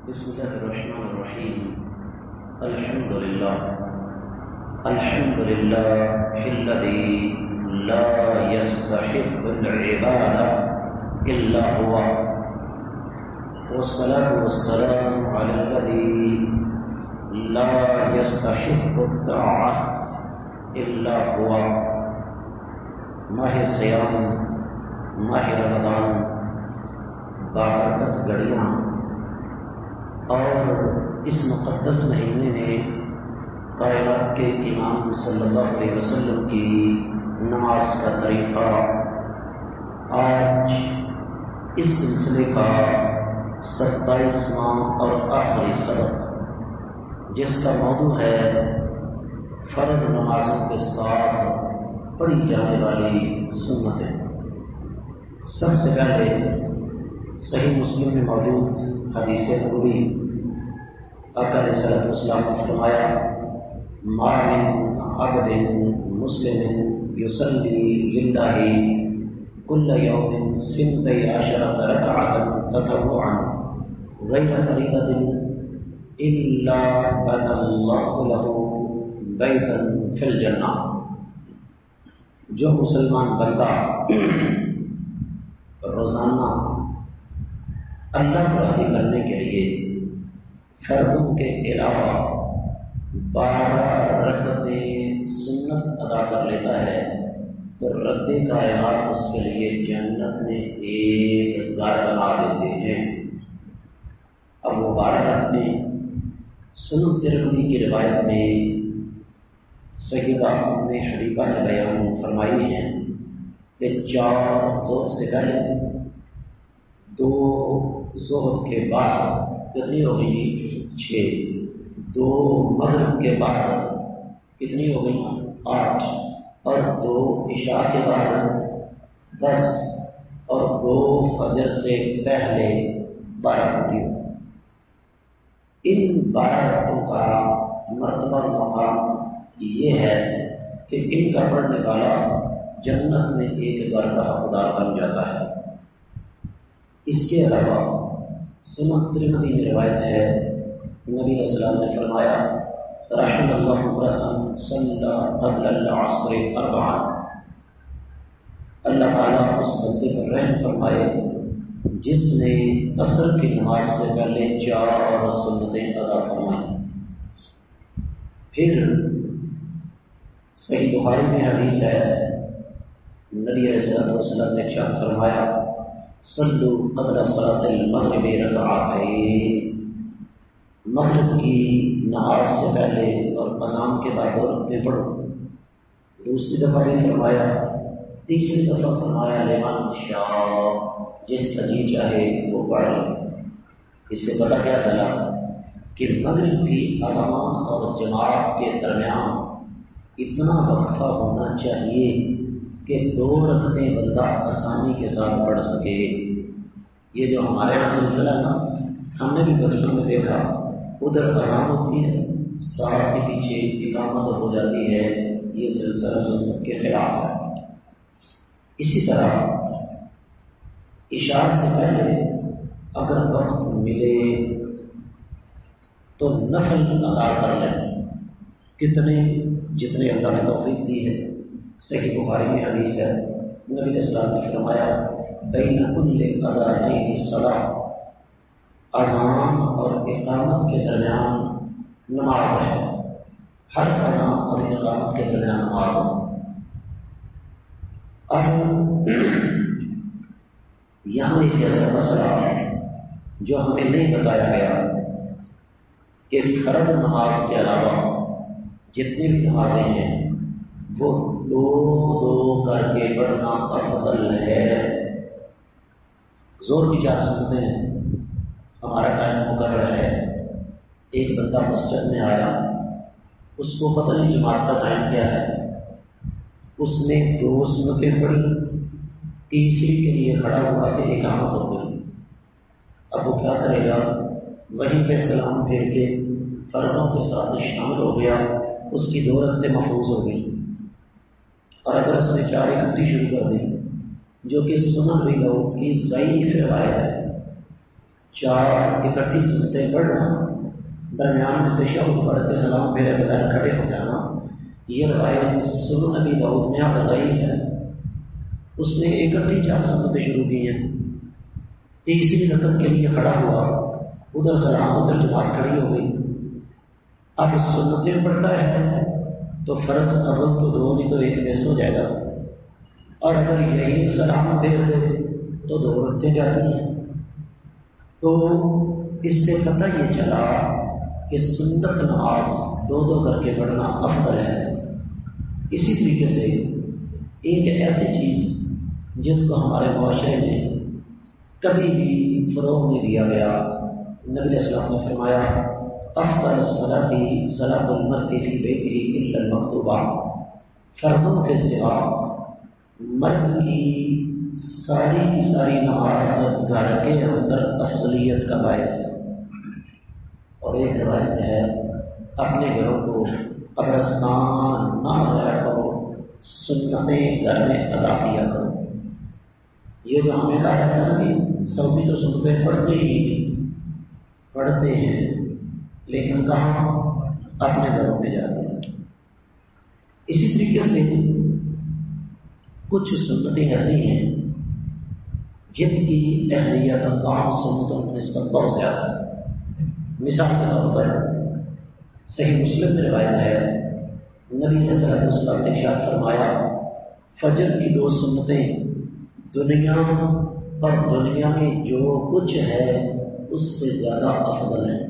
بسم الله الرحمن الرحيم. الحمد لله الذي لا يستحق العبادة إلا هو، والصلاة والسلام على الذي لا يستحق الطاعة إلا هو. ماہ صیام، ماہ رمضان، بابرکت گھڑیاں اور اس مقدس مہینے میں کائنات کے امام صلی اللہ علیہ وسلم کی نماز کا طریقہ، آج اس سلسلے کا 27واں اور آخری سبق، جس کا موضوع ہے فرض نمازوں کے ساتھ پڑھی جانے والی سنتیں۔ سب سے پہلے صحیح مسلم میں موجود حدیث نبوی آقا علیہ الصلوۃ والسلام نے فرمایا: ما من عبد مسلم یصلی للہ کل یوم 12 رکعۃ تطوعا غیر فریضۃ الا بنى اللہ له بیتا فی الجنہ۔ جو مسلمان بندہ روزانہ اللہ کو راضی کرنے کے لیے فرضوں کے علاوہ 12 رکعتیں سنت ادا کر لیتا ہے تو رب کائنات اس کے لیے جنت میں ایک گھر بنا دیتے ہیں۔ اب وہ 12 رکعتیں سنن ترمذی کی روایت میں سیدہ ام حبیبہ نے بیان فرمائی ہیں کہ 4 ظہر سے پہلے، 2 ظہر کے بعد کتنی ہو گئی؟ 6، 2 مغرب کے بعد کتنی ہو گئی؟ 8، اور 2 عشاء کے بعد 10، اور 2 فجر سے پہلے 12 ہوگی۔ ان 12 رکعتوں کا مرتبہ مقام یہ ہے کہ ان کا پڑھنے والا جنت میں ایک گھر کا حقدار بن جاتا ہے۔ اس کے علاوہ سنن ترمذی میں روایت ہے، نبی علیہ السلام نے فرمایا: رحم اللہ امرأ صلی قبل العصر 4۔ اللہ تعالیٰ اس بندے پر رحم فرمائے جس نے عصر کی نماز سے پہلے 4 سنتیں ادا فرمائیں۔ پھر صحیح بخاری میں حدیث ہے، نبی علیہ السلام نے ارشاد فرمایا: صلو قبل صلاۃ المغرب رکعتین۔ مغرب کی نماز سے پہلے اور اذان کے بعد 2 رکعتیں پڑھو۔ دوسری دفعہ بھی فرمایا، تیسری دفعہ فرمایا لمن شاء، جس کا جی چاہے وہ پڑھ لے۔ اس سے پتہ کیا چلا کہ مغرب کی اذان اور جماعت کے درمیان اتنا وقفہ ہونا چاہیے کہ 2 رکعتیں بندہ آسانی کے ساتھ پڑھ سکے۔ یہ جو ہمارے یہاں سلسلہ ہے نا، ہم نے بھی بچپن میں دیکھا، ادھر اذان ہوتی ہے، ساتھ ہی پیچھے اقامت ہو جاتی ہے۔ یہ سلسلہ سنت کے خلاف ہے۔ اسی طرح عشاء سے پہلے اگر وقت ملے تو نفل ادا کر لیں، جتنے اللہ نے توفیق دی ہے۔ صحیح بخاری میں حدیث ہے، نبی علیہ السلام نے فرمایا: بین کل اذانین صلاۃ، اذان اور اقامت کے درمیان نماز ہے، ہر اذان اور اقامت کے درمیان نماز ہے۔ اب یہاں ایک ایسا مسئلہ ہے جو ہمیں نہیں بتایا گیا کہ فرض نماز کے علاوہ جتنی بھی نمازیں ہیں وہ 2 کر کے پڑھنا افضل ہے۔ زور کی 4 سنتیں ہیں، ہمارا ٹائم مقرر ہے، ایک بندہ مسجد میں آیا، اس کو پتہ نہیں جماعت کا ٹائم کیا ہے، اس نے 2 سنتیں پڑھی، تیسری کے لیے کھڑا ہوا کہ اقامت ہو گئی۔ اب وہ کیا کرے گا؟ وہیں پہ سلام پھیر کے فرضوں کے ساتھ شامل ہو گیا، اس کی 2 رکعتیں محفوظ ہو گئی۔ اور اگر اس نے 4 اکٹھی شروع کر دی، جو کہ سنن ابی داؤد کی ضعیف روایت ہے، 4 اکٹھی سنتیں پڑھنا، درمیان میں تشہد پڑھ کے سلام پھیرے بغیر کھڑے ہو جانا، یہ روایت سنن ابی داؤد میں ضعیف ہے۔ اس نے اکٹھی 4 سنتیں شروع کی ہیں، تیسری رکعت کے لیے کھڑا ہوا، ادھر سلام ادھر جماعت کھڑی ہو گئی۔ اب سنتیں پڑھتا ہے تو فرض اول تو 2 نہیں تو 1 مس ہو جائے گا، اور اگر یہی سلام پھیر دے تو 2 رکعتیں جاتی ہیں۔ تو اس سے پتہ یہ چلا کہ سنت نماز 2 کر کے پڑھنا افضل ہے۔ اسی طریقے سے ایک ایسی چیز جس کو ہمارے معاشرے میں کبھی بھی فروغ نہیں دیا گیا، نبی علیہ السلام نے فرمایا افضل الصلاۃ صلاۃ المرء فی بیتہ الا المکتوبہ، فردوں کے سوا مرد کی ساری نماز گھر کے اندر افضلیت کا باعث ہے۔ اور ایک روایت میں ہے اپنے گھروں کو قبرستان نہ بنایا کرو، سنتیں گھر میں ادا کیا کرو۔ یہ جو ہمیں کہا جاتا ہے کہ سعودی تو سنتیں پڑھتے ہی نہیں، پڑھتے ہیں لیکن کہاں؟ اپنے گھروں میں جاتے ہیں۔ اسی طریقے سے کچھ سنتیں ایسی ہیں جن کی اہلیت عام سنتوں کی نسبت بہت زیادہ ہے۔ مثال کے طور پر صحیح مسلم میں روایت ہے، نبی علیہ السلام نے ارشاد فرمایا فجر کی 2 سنتیں دنیا اور دنیا میں جو کچھ ہے اس سے زیادہ افضل ہیں۔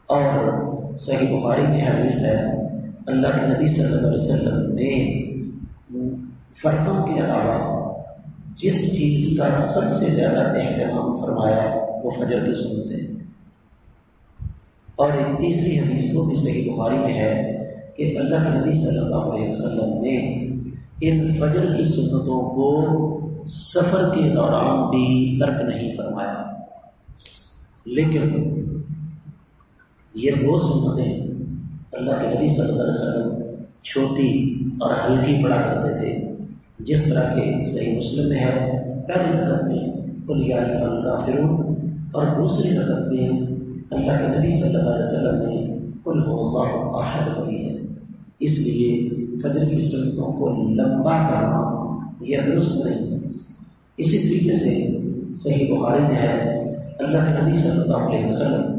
اور صحیح بخاری میں حدیث ہے اللہ کے نبی صلی اللہ علیہ وسلم نے فردوں کے علاوہ جس چیز کا سب سے زیادہ اہتمام فرمایا وہ فجر کی سنتیں۔ اور ایک تیسری حدیث کو بھی صحیح بخاری میں ہے کہ اللہ کے نبی صلی اللہ علیہ وسلم نے ان فجر کی سنتوں کو سفر کے دوران بھی ترک نہیں فرمایا۔ لیکن یہ 2 سنتیں اللہ کے نبی صلی اللہ علیہ وسلم چھوٹی اور ہلکی پڑھا کرتے تھے، جس طرح کہ صحیح مسلم میں ہے پہلی رکعت میں قل یا ایھا الکافرون اور دوسری رکعت میں اللہ کے نبی صلی اللہ علیہ وسلم نے قل هو اللہ احد پڑھی ہے۔ اس لیے فجر کی سنتوں کو لمبا کرنا یہ درست نہیں۔ اسی طریقے سے صحیح بخاری میں ہے اللہ کے نبی صلی اللہ علیہ وسلم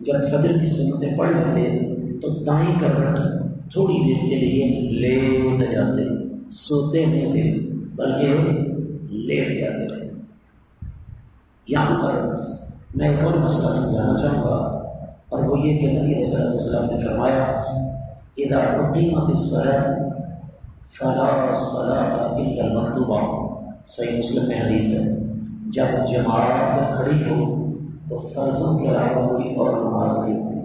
جب فجر کی سنتیں پڑھ لیتے تو دائیں کروٹ تھوڑی دیر کے لیے لیٹ جاتے، سوتے نہیں تھے بلکہ لیٹ جاتے تھے۔ یہاں پر میں ایک اور مسئلہ سمجھانا چاہوں گا، اور وہ یہ کہ نبی علیہ السلام نے فرمایا اذا اقیمت الصلاۃ فلا صلاۃ الا المکتوبہ، صحیح مسلم میں حدیث ہے جب جماعت کھڑی ہو تو فرضوں کے علاوہ کوئی اور نماز نہیں ہوتی۔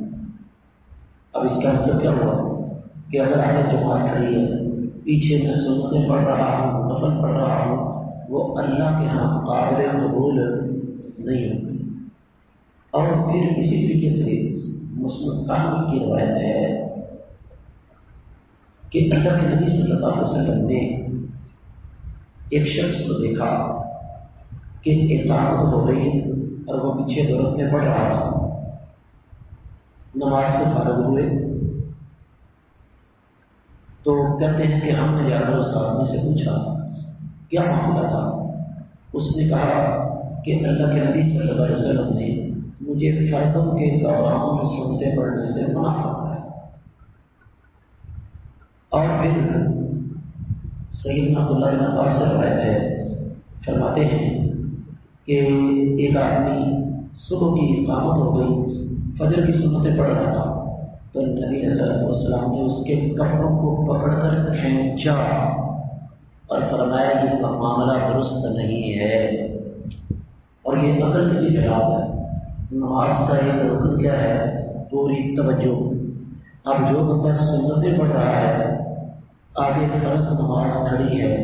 اب اس کا مطلب کیا ہوا کہ اگر آگے جماعت کھڑی ہے، پیچھے میں سنتیں پڑھ رہا ہوں، نفل پڑھ رہا ہوں، وہ اللہ کے ہاں قابل قبول نہیں ہوگی۔ اور پھر اسی طریقے سے مسلم احمد کی روایت ہے کہ اللہ کے نبی صلی اللہ علیہ وسلم نے ایک شخص کو دیکھا کہ اقامت ہو رہی ہے اور وہ پیچھے 2 رکعتیں پڑھ رہا تھا۔ نماز سے فارغ ہوئے تو کہتے ہیں کہ ہم نے جا کر اس آدمی سے پوچھا کیا معاملہ تھا۔ اس نے کہا کہ اللہ کے نبی صلی اللہ علیہ وسلم نے مجھے فردوں کے دوران سنتیں پڑھنے سے منع فرمایا۔ اور پھر سیدنا عبداللہ بن عباس سے روایت ہے، فرماتے ہیں کہ ایک آدمی صبح کی اقامت ہو گئی، فجر کی سنتیں پڑھ رہا تھا، تو نبی صلی اللہ علیہ وسلم نے اس کے کپڑوں کو پکڑ کر کھینچا اور فرمایا یہ معاملہ درست نہیں ہے۔ اور یہ عقل کی خلاف ہے۔ نماز کا ایک رکن کیا ہے؟ پوری توجہ۔ اب جو بندہ سنتیں پڑھ رہا ہے، آگے فرض نماز کھڑی ہے،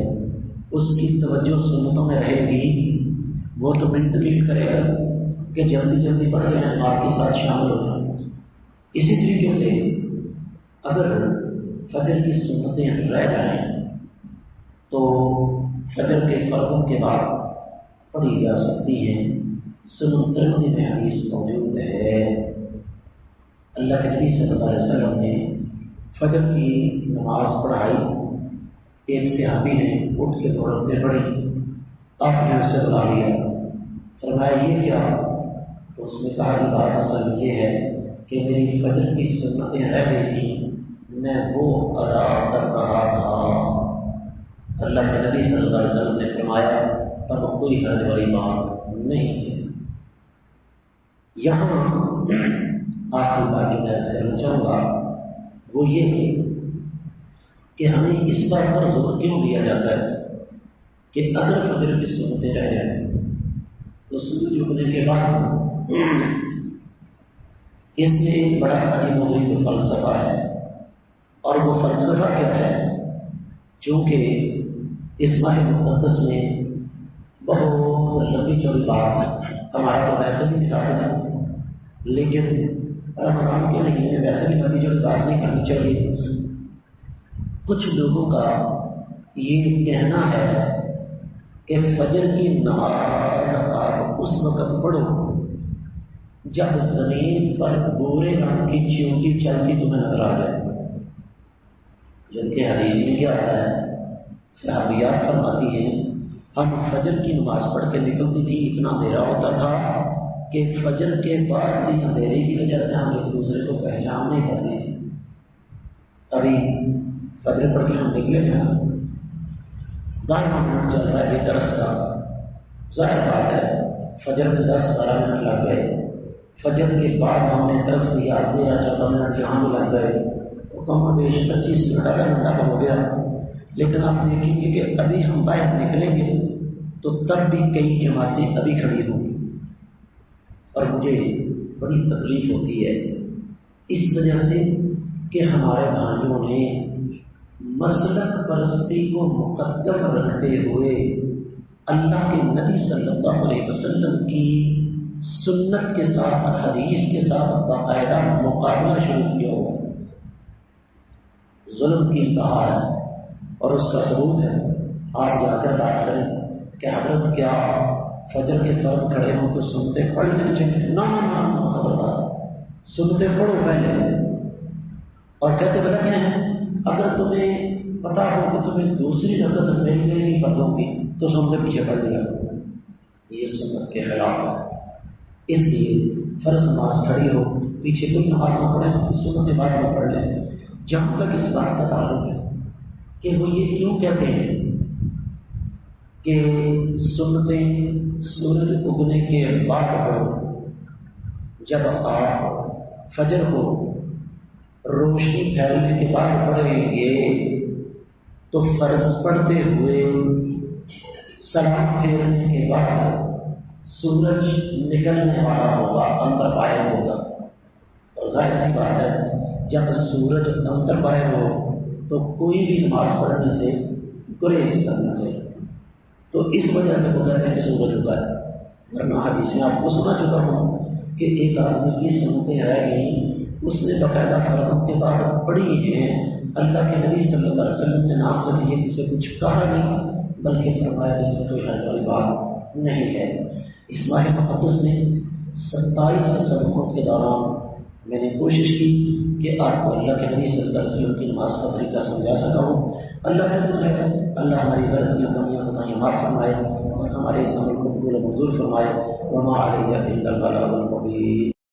اس کی توجہ سنتوں میں رہے گی، وہ تو منٹ فیل کرے گا کہ جلدی جلدی پڑھ کے آپ کے ساتھ شامل ہو جائیں۔ اسی طریقے سے اگر فجر کی سنتیں رہ جائیں تو فجر کے فرضوں کے بعد پڑھی جا سکتی ہیں، سنن ترمذی میں حدیث موجود ہے، اللہ کے نبی صلی اللہ علیہ وسلم نے فجر کی نماز پڑھائی، ایک صحابی نے اٹھ کے دوڑتے پڑھی، آپ نے اسے بلا لیا، فرمایا یہ کیا؟ تو اس نے کہا کہ بات اصل یہ ہے کہ میری فجر کی سنتیں رہ گئی تھیں، میں وہ ادا کر رہا تھا۔ اللہ کے نبی صلی اللہ علیہ وسلم نے فرمایا تب کوئی حرج والی بات نہیں ہے۔ یہاں آخری بات جو میں عرض کرنا چاہوں گا وہ یہ ہے کہ ہمیں اس بات پر زور کیوں دیا جاتا ہے کہ اگر فجر کی سنتیں رہ جائیں تو سورج اگنے کے بعد اس میں ایک بڑا عجیب و غریب فلسفہ ہے، اور وہ فلسفہ کیا ہے؟ چونکہ اس ماہ مقدس میں بہت لمبی چوڑی بات ہمارا تو ویسے بھی ساتھ ہے، لیکن رمضان کے مہینے میں ویسے بھی لمبی چوڑی بات نہیں کرنی چاہیے۔ کچھ لوگوں کا یہ کہنا ہے کہ فجر کی نماز آپ اس وقت پڑھو جب زمین پر بورے رنگ کی چیونٹی چلتی تمہیں نظر آ جائے، جبکہ حدیث میں کیا آتا ہے؟ صحابیات فرماتی ہیں ہم فجر کی نماز پڑھ کے نکلتی تھی، اتنا اندھیرا ہوتا تھا کہ فجر کے بعد بھی اندھیرے کی وجہ سے ہم ایک دوسرے کو پہچان نہیں پاتے تھے۔ ابھی فجر پڑھ کے ہم نکلے ہیں، 12 منٹ چل رہا ہے یہ درس کا، ظاہر بات ہے فجر میں 10-12 منٹ لگ گئے، فجر کے بعد ہم نے درس دیا 13-14 منٹ یہاں بھی لگ گئے، کم و بیش 25 منٹ آدھا گھنٹہ تو ہو گیا۔ لیکن آپ دیکھیں گے کہ ابھی ہم باہر نکلیں گے تو تب بھی کئی جماعتیں ابھی کھڑی ہوں گی، اور مجھے بڑی تکلیف ہوتی ہے اس وجہ سے کہ ہمارے بھائیوں نے مسلک پرستی کو مقدم رکھتے ہوئے اللہ کے نبی صلی اللہ علیہ وسلم کی سنت کے ساتھ، حدیث کے ساتھ باقاعدہ مقابلہ شروع کیا ہوا۔ ظلم کی انتہا ہے، اور اس کا ثبوت ہے آپ جا کر بات کریں کہ حضرت کیا فجر کے فرض کھڑے ہوں تو سنتے پڑھ لینا چاہیے؟ نہ خبردار، سنتے پڑھو پہلے، اور کہتے بلا کیا ہے اگر تمہیں پتا ہو کہ تمہیں دوسری رکعت مل جائے گی فرضوں کی تو سنتے پیچھے پڑھ لیا، یہ سنت کے خلاف ہے۔ اس لیے فرض نماز کھڑی ہو، پیچھے کوئی نماز نہ پڑھے، سنت بعد میں پڑھ لیں۔ جہاں تک اس بات کا تعلق ہے کہ وہ یہ کیوں کہتے ہیں کہ سنتیں سورج اگنے کے بعد پڑھو، جب آپ فجر کو روشنی پھیلنے کے بعد پڑھیں گے تو فرض پڑھتے ہوئے سلام پھیرنے کے بعد سورج نکلنے والا ہوگا، اندر باہر ہوگا، اور ظاہر سی بات ہے جب سورج اندر باہر ہو تو کوئی بھی نماز پڑھنے سے گریز کرنا چاہیے۔ تو اس وجہ سے وہ کہتے ہیں کہ سورج اگا ہے، ورنہ حدیث میں آپ کو سنا چکا ہوں کہ ایک آدمی کی سنتیں رہ گئیں، اس نے باقاعدہ فرضوں کے بعد پڑھی ہیں، اللہ کے نبی صلی اللہ علیہ وسلم نے نہ صرف یہ کسی کچھ کہا نہیں بلکہ فرمایا کہ اس میں کوئی حرج والی بات نہیں ہے۔ اس ماہ مقدس میں 27 سبقوں کے دوران میں نے کوشش کی کہ آپ کو اللہ کے نبی صلی اللہ علیہ وسلم کی نماز کا طریقہ سمجھا سکا ہوں۔ اللہ سے دعا ہے اللہ ہماری غلطیاں، کمیاں، خطائیاں معاف فرمائے اور ہمارے اس عمل کو قبول و منظور فرمائے۔ وما علیہ الا البلاغ المبین۔